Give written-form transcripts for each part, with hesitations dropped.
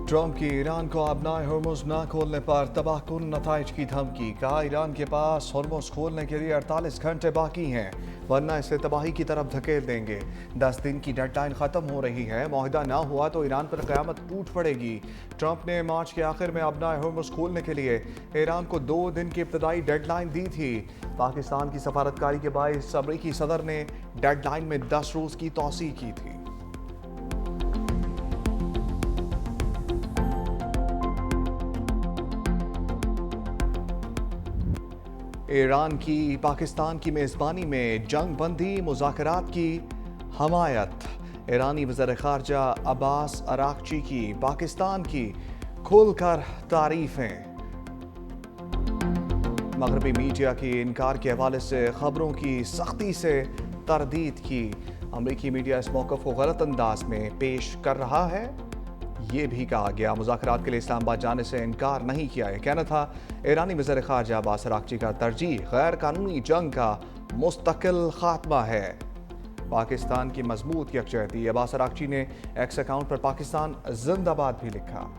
Trump की Iran को अपनाए हॉर्मुज़ न खोलने पर तबाहकुन नताइज की धमकी। कहा ईरान के पास हॉर्मुज़ खोलने के लिए 48 घंटे बाकी हैं, वरना इसे तबाही की तरफ धकेल देंगे। 10 दिन की डेडलाइन ख़त्म हो रही है, मुआहदा ना हुआ तो ईरान पर क़यामत टूट पड़ेगी। ट्रंप ने मार्च के आखिर में अपनाए हॉर्मुज़ खोलने के लिए ईरान को 2 दिन की इब्तदाई डेडलाइन दी थी। पाकिस्तान की सफारतकारी के बायस अमरीकी सदर ने डेडलाइन में 10 रोज़ की तौसीह की थी। ईरान की पाकिस्तान की मेज़बानी में जंग बंदी मुज़ाकरात की हमायत। ईरानी वज़ीर ख़ारजा अब्बास अराग़ची की पाकिस्तान की खुलकर तारीफ़ें। मग़रबी मीडिया के इनकार के हवाले से ख़बरों की सख्ती से तरदीद की। अमरीकी मीडिया इस मौक़िफ़ को गलत अंदाज में पेश कर रहा है, ये भी कहा गया। मुज़ाकरात के लिए इस्लामाबाद जाने से इनकार नहीं किया। यह कहना था ईरानी वज़ीर ख़ारजा अब्बास अराग़ची का तरजीह गैर कानूनी जंग का मुस्तकिल ख़ात्मा है। पाकिस्तान की मजबूत यकजहती। अब्बास अराग़ची ने एक्स अकाउंट पर पाकिस्तान जिंदाबाद भी लिखा।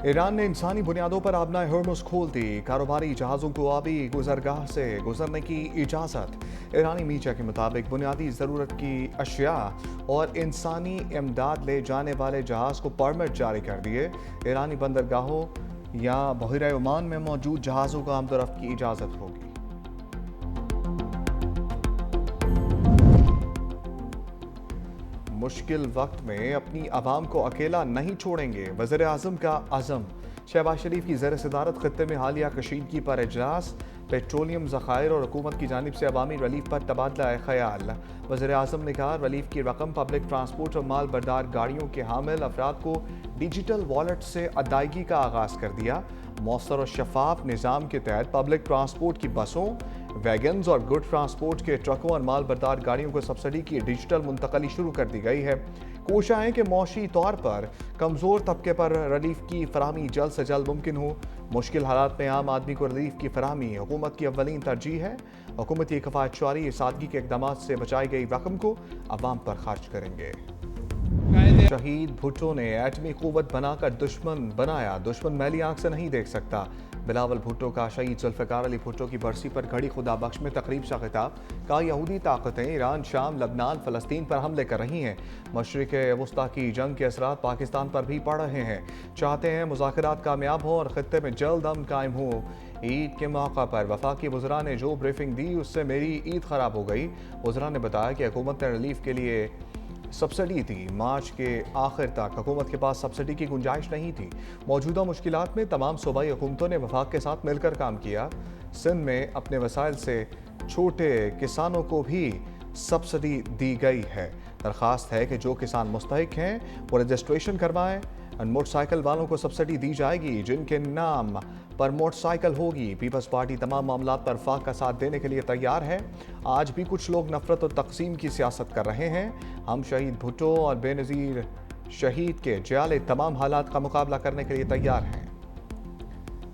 ईरान ने इंसानी बुनियादों पर अपनाए हॉर्मुज़ खोल दी। कारोबारी जहाज़ों को आबी गुजरगाह से गुजरने की इजाज़त। ईरानी मीडिया के मुताबिक बुनियादी ज़रूरत की अशिया और इंसानी इमदाद ले जाने वाले जहाज़ को परमिट जारी कर दिए। ईरानी बंदरगाहों या बहरे ओमान में मौजूद जहाज़ों को आमदोरफ्त की इजाज़त होगी। मुश्किल वक्त में अपनी आवाम को अकेला नहीं छोड़ेंगे, वज़ीर आज़म का अज़म। शहबाज शरीफ की ज़ेर सदारत खत्ते में हालिया कशीदगी पर इजलास। पेट्रोलियम ज़खायर और हुकूमत की जानिब से अवामी रिलीफ पर तबादला ख्याल। वज़ीर आज़म ने कहा रिलीफ की रकम पब्लिक ट्रांसपोर्ट और माल बरदार गाड़ियों के हामिल अफराद को डिजिटल वॉलेट से अदायगी का आगाज़ कर दिया। मौसर और शफाफ निज़ाम के तहत पब्लिक ट्रांसपोर्ट की बसों, वैगन्स और गुड ट्रांसपोर्ट के ट्रकों और माल बरदार गाड़ियों को सब्सिडी की डिजिटल मुंतकली शुरू कर दी गई है। कोशिश है कि मौशी तौर पर कमज़ोर तबके पर रिलीफ की फराहमी जल्द से जल्द मुमकिन हो। मुश्किल हालात में आम आदमी को रिलीफ की फराहमी हुकूमत की अव्वलीन तरजीह है। हुकूमत की कफ़ायतशारी सादगी के इक़दाम से बचाई गई रकम को अवाम पर खर्च करेंगे। शहीद भुट्टो ने एटमी क़ुव्वत बनाकर दुश्मन बनाया, दुश्मन मैली आंख से नहीं देख सकता। बिलावल भुट्टो का शहीद जुल्फ़िकार अली भुट्टो की बरसी पर घड़ी खुदा बख्श में तकरीब से खिताब। कहा यहूदी ताकतें ईरान, शाम, लबनान, फ़लस्तीन पर हमले कर रही हैं। मशरिक़ वस्ता की जंग के असरात पाकिस्तान पर भी पड़ रहे हैं। चाहते हैं मुज़ाकरात कामयाब हो और ख़ित्ते में जल्द अमन कायम हो। ईद के मौका पर वफाकी वज़रा ने जो ब्रीफिंग दी उससे मेरी ईद ख़राब हो गई। वज़रा ने बताया कि हुकूमत ने रिलीफ के लिए सब्सिडी थी। मार्च के आखिर तक हुकूमत के पास सब्सिडी की गुंजाइश नहीं थी। मौजूदा मुश्किलात में तमाम सूबाई हुकूमतों ने वफाक के साथ मिलकर काम किया। सिंध में अपने वसाइल से छोटे किसानों को भी सब्सिडी दी गई है। दरख्वास्त है कि जो किसान मुस्तहिक हैं वो रजिस्ट्रेशन करवाएं। मोटरसाइकिल वालों को सब्सिडी दी जाएगी जिनके नाम पर मोटरसाइकिल होगी। पीपल्स पार्टी तमाम मामलात पर वफाक का साथ देने के लिए तैयार है। आज भी कुछ लोग नफरत और तकसीम की सियासत कर रहे हैं। हम शहीद भुट्टो और बेनज़ीर शहीद के जाले तमाम हालात का मुकाबला करने के लिए तैयार हैं।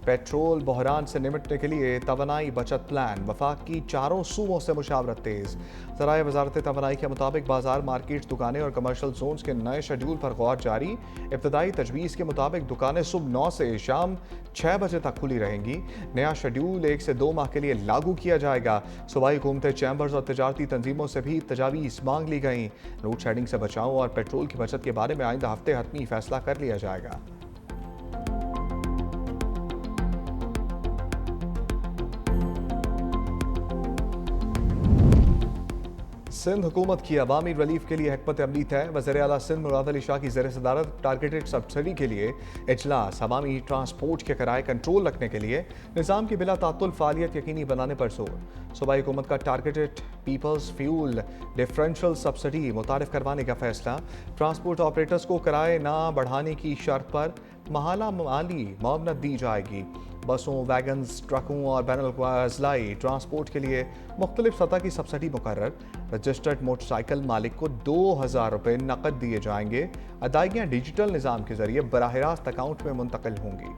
पेट्रोल बहरान से निपटने के लिए तवानाई बचत प्लान। वफाक की चारों सूबों से मुशावरत तेज़। ज़राए वज़ारत तवानाई के मुताबिक बाजार, मार्केट, दुकानें और कमर्शल जोन्स के नए शेड्यूल पर गौर जारी। इब्तदाई तजवीज़ के मुताबिक दुकानें सुबह 9 से शाम 6 बजे तक खुली रहेंगी। नया शेड्यूल 1 से 2 माह के लिए लागू किया जाएगा। सूबाई हुकूमतें, चैम्बर्स और तजारती तंजीमों से भी तजावीज़ मांग ली गई। लोड शेडिंग से बचाव और पेट्रोल की बचत के बारे में आइंदा हफ्ते हतमी फैसला कर लिया जाएगा। सिंध हुकूमत की अवामी रिलीफ के लिए हिकमत अमली तय। वज़ीर आला सिंध मुराद अली शाह की ज़ेर सदारत टारगेटेड सब्सिडी के लिए इजलास। अवामी ट्रांसपोर्ट के किराए कंट्रोल रखने के लिए निज़ाम की बिला तातुल फ़ालियत यकीनी बनाने पर जोर। सूबाई हुकूमत का targeted peoples fuel differential subsidy मुतारिफ करवाने का फैसला। ट्रांसपोर्ट ऑपरेटर्स को किराए ना बढ़ाने की शर्त पर महाला माली मुआवनत दी जाएगी। बसों, वैगन्स, ट्रकों और बैनुल-अज़लाई ट्रांसपोर्ट के लिए मुख्तलिफ सतह की सब्सिडी मुकर्रर। रजिस्टर्ड मोटरसाइकिल मालिक को 2,000 रुपये नकद दिए जाएंगे। अदायगियाँ डिजिटल निज़ाम के जरिए बराह रास्त अकाउंट में मुंतकिल होंगी।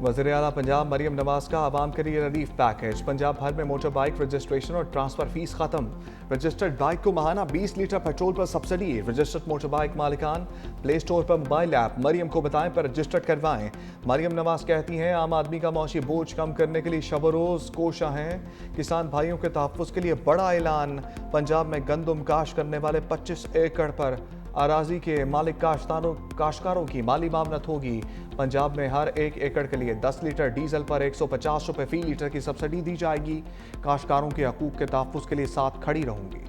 वज़ीर आला पंजाब मरियम नवाज का आवाम के लिए रिलीफ पैकेज। पंजाब भर में मोटर बाइक रजिस्ट्रेशन और ट्रांसफर फीस खत्म। रजिस्टर्ड बाइक को माहाना 20 लीटर पेट्रोल पर सब्सिडी। रजिस्टर्ड मोटर बाइक मालिकान प्ले स्टोर पर मोबाइल ऐप मरियम को बताएं पर रजिस्टर्ड करवाएं। मरियम नवाज कहती हैं आम आदमी का मौशी बोझ कम करने के लिए शब रोज़ कोशा हैं। किसान भाइयों के तहफ़्फ़ुज़ के लिए बड़ा ऐलान। पंजाब में गंदम काश करने वाले 25 एकड़ पर अराजी के मालिक काश्तकारों की माली मामलत होगी। पंजाब में हर 1 एकड़ के लिए 10 लीटर डीजल पर 150 रुपये फी लीटर की सब्सिडी दी जाएगी। काश्तकारों के हकूक़ के तहफ़्फ़ुज़ के लिए साथ खड़ी रहूंगी।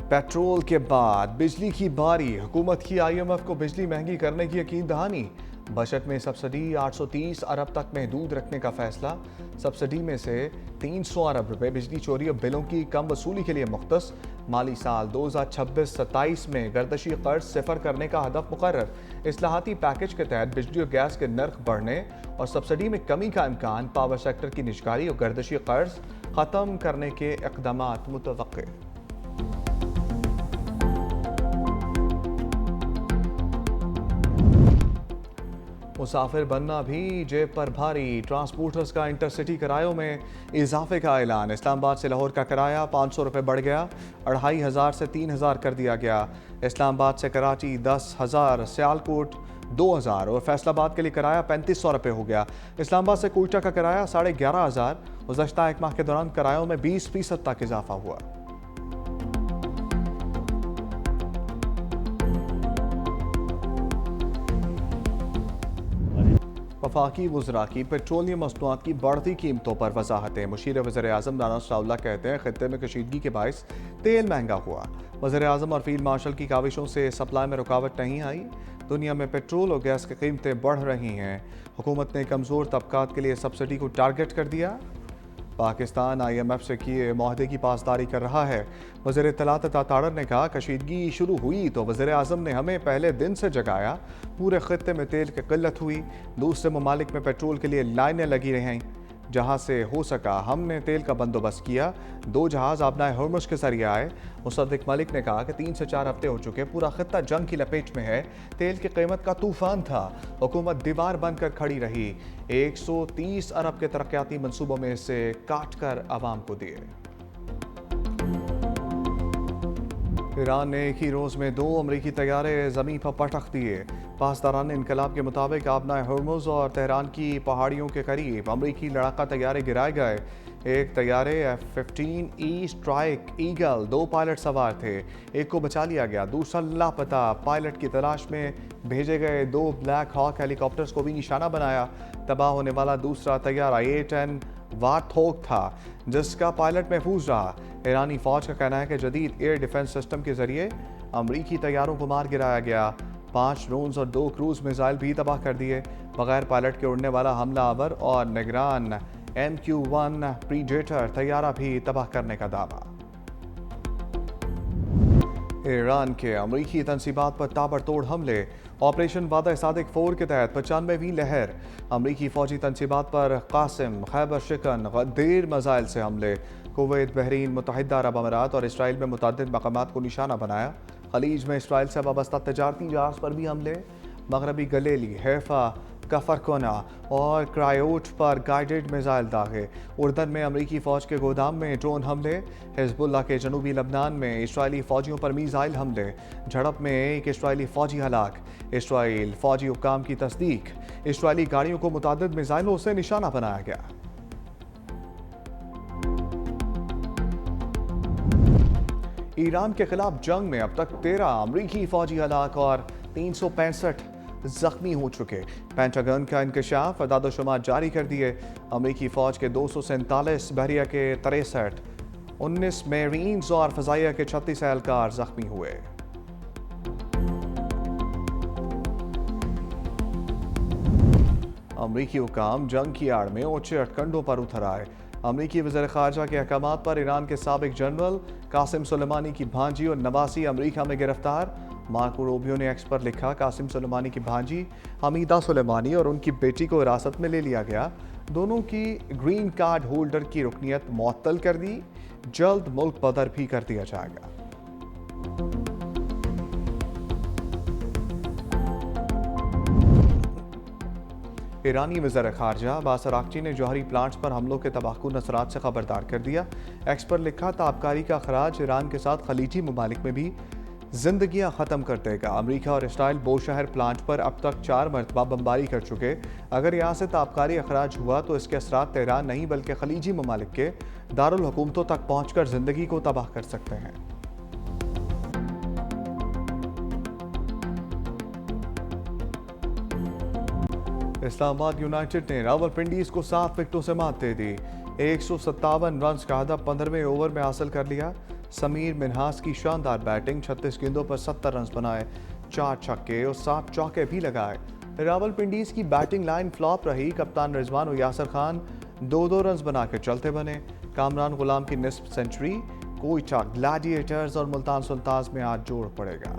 पेट्रोल के बाद बिजली की बारी। हुकूमत की IMF को बिजली महंगी करने की यकीन दहानी। बजट में सब्सिडी 830 अरब तक महदूद रखने का फैसला। सब्सिडी में से 300 अरब रुपए बिजली चोरी और बिलों की कम वसूली के लिए मुख्तस। माली साल 2026-27 में गर्दशी कर्ज सिफर करने का हदफ मुकर्रर। इस्लाहाती पैकेज के तहत बिजली और गैस के नर्ख बढ़ने और सब्सिडी में कमी का इम्कान। पावर सेक्टर की निजकारी और गर्दशी कर्ज ख़त्म करने के इक़दामात मुतवक्के। मुसाफिर बनना भी जेब पर भारी। ट्रांसपोर्टर्स का इंटरसिटी किरायों में इजाफे का ऐलान। इस्लामाबाद से लाहौर का किराया 500 रुपये बढ़ गया, 2500 से 3000 कर दिया गया। इस्लामाबाद से कराची 10,000, सियालकोट 2000 और फैसलाबाद के लिए किराया 3500 रुपये हो गया। इस्लामाबाद से कोयटा का किराया 11,500। गुज़श्ता एक माह के दौरान किरायों में 20% तक इजाफा हुआ। वफाकी वज़रा की पेट्रोलियम मसनूआत की बढ़ती कीमतों पर वजाहतें। मुशीर वज़ीर आज़म राना सनाउल्लाह कहते हैं खित्ते में कशीदगी के बायस तेल महंगा हुआ। वज़ीर आज़म और फील्ड मार्शल की काविशों से सप्लाई में रुकावट नहीं आई। दुनिया में पेट्रोल और गैस की कीमतें बढ़ रही हैं। हुकूमत ने कमज़ोर तबकात के लिए सब्सिडी को टारगेट कर दिया। पाकिस्तान IMF से किए माहदे की पासदारी कर रहा है। वज़ीर इत्तलात ताड़र ने कहा कशीदगी शुरू हुई तो वज़ीर आज़म ने हमें पहले दिन से जगाया। पूरे खित्ते में तेल की किल्लत हुई। दूसरे ममालिक में पेट्रोल के लिए लाइनें लगी रहीं। जहाँ से हो सका हमने तेल का बंदोबस्त किया। 2 जहाज़ आबनाए हॉर्मुज़ के जरिए आए। मुसद्दिक मलिक ने कहा कि 3 से 4 हफ्ते हो चुके, पूरा खित्ता जंग की लपेट में है। तेल की कीमत का तूफान था। हुकूमत दीवार बनकर खड़ी रही। 130 अरब के तरक्याती मंसूबों में से काट कर आवाम को दिए। ईरान ने एक ही रोज़ में 2 अमरीकी तैयारे ज़मीन पर पटख दिए। पासदारान इनकलाब के मुताबिक आबनाए हॉर्मुज़ और तेहरान की पहाड़ियों के करीब अमरीकी लड़ाका तैयारे गिराए गए। एक तैयारे F-15E स्ट्राइक ईगल 2 पायलट सवार थे। एक को बचा लिया गया, दूसरा लापता। पायलट की तलाश में भेजे गए 2 ब्लैक हॉक हेलीकॉप्टर्स को भी निशाना बनाया। तबाह होने वाला दूसरा तैयारा A-10 वार्थोग था जिसका पायलट महफूज रहा। ईरानी फौज का कहना है कि जदीद एयर डिफेंस सिस्टम के जरिए अमरीकी तैयारों को मार गिराया गया। 5 ड्रोन्स और 2 क्रूज मिसाइल भी तबाह कर दिए। बगैर पायलट के उड़ने वाला हमला आवर और निगरान MQ-1 प्रीडेटर तैयारा भी तबाह करने का दावा। ईरान के अमरीकी तनसीबात पर ताबड़तोड़ हमले। ऑपरेशन वादा सादिक 4 के तहत 95वीं लहर। अमरीकी फौजी तनसीबात पर कासिम, खैबर शिकन, गद्दीर मिसाइल से हमले। कुवैत, बहरीन, मुत्तहिदा अरब अमारात और इसराइल में मुतअद्दिद मकामात को निशाना बनाया। खलीज में इसराइल से वाबस्ता तजारती जहाज़ पर भी हमले। मगरबी गलीली, हैफा, कफरकोना और क्रायोट पर गाइडेड मिसाइल दागे। उर्दन में अमरीकी फ़ौज के गोदाम में ड्रोन हमले। हिजबुल्लाह के जनूबी लबनान में इसराइली फ़ौजियों पर मिसाइल हमले। झड़प में एक इसराइली फ़ौजी हलाक। इसराइल फ़ौजी हुक्काम की तस्दीक। इसराइली गाड़ियों को मुतअद्दिद मिसाइलों से निशाना बनाया गया। ईरान के खिलाफ जंग में अब तक 13 अमरीकी फ़ौजी हलाक और 365 जख्मी हो चुके। पेंटागन का इंकशाफ अदाद-ओ-शुमार जारी कर दिए। अमरीकी फ़ौज के 247, बहरिया के 63, 19 मेरीन्स और फ़ज़ाइया के 36 एहलकार जख्मी हुए। अमरीकी हुकाम जंग की आड़ में ऊंचे अटकंडों पर उतर आए। امریکی وزیر خارجہ کے احکامات پر ایران کے سابق جنرل قاسم سلیمانی کی بھانجی اور نواسی امریکہ میں گرفتار۔ مارکو روبیو نے ایکس پر لکھا، قاسم سلیمانی کی بھانجی حمیدہ سلیمانی اور ان کی بیٹی کو حراست میں لے لیا گیا۔ دونوں کی گرین کارڈ ہولڈر کی رکنیت معطل کر دی، جلد ملک بدر بھی کر دیا جائے گا۔ ایرانی وزیر خارجہ عباس عراقچی نے جوہری پلانٹس پر حملوں کے تباہ کن اثرات سے خبردار کر دیا۔ ایکس پر لکھا، تابکاری کا اخراج ایران کے ساتھ خلیجی ممالک میں بھی زندگیاں ختم کر دے گا۔ امریکہ اور اسرائیل بوشہر پلانٹ پر اب تک 4 مرتبہ بمباری کر چکے۔ اگر یہاں سے تابکاری اخراج ہوا تو اس کے اثرات تیران نہیں بلکہ خلیجی ممالک کے دارالحکومتوں تک پہنچ کر زندگی کو تباہ کر سکتے ہیں۔ اسلام آباد یونائیٹڈ نے راولپنڈیز کو 7 وکٹوں سے مات دے دی۔ 157 رنز کا ہدف 15ویں اوور میں حاصل کر لیا۔ سمیر منہاس کی شاندار بیٹنگ، 36 گیندوں پر 70 رنز بنائے، 4 چھکے اور 7 چوکے بھی لگائے۔ راولپنڈیز کی بیٹنگ لائن فلاپ رہی۔ کپتان رضوان اور یاسر خان 2 رنز بنا کے چلتے بنے۔ کامران غلام کی نصف سنچری۔ کوئٹہ گلیڈیٹرز اور ملتان سلطانز میں آج جوڑ پڑے گا۔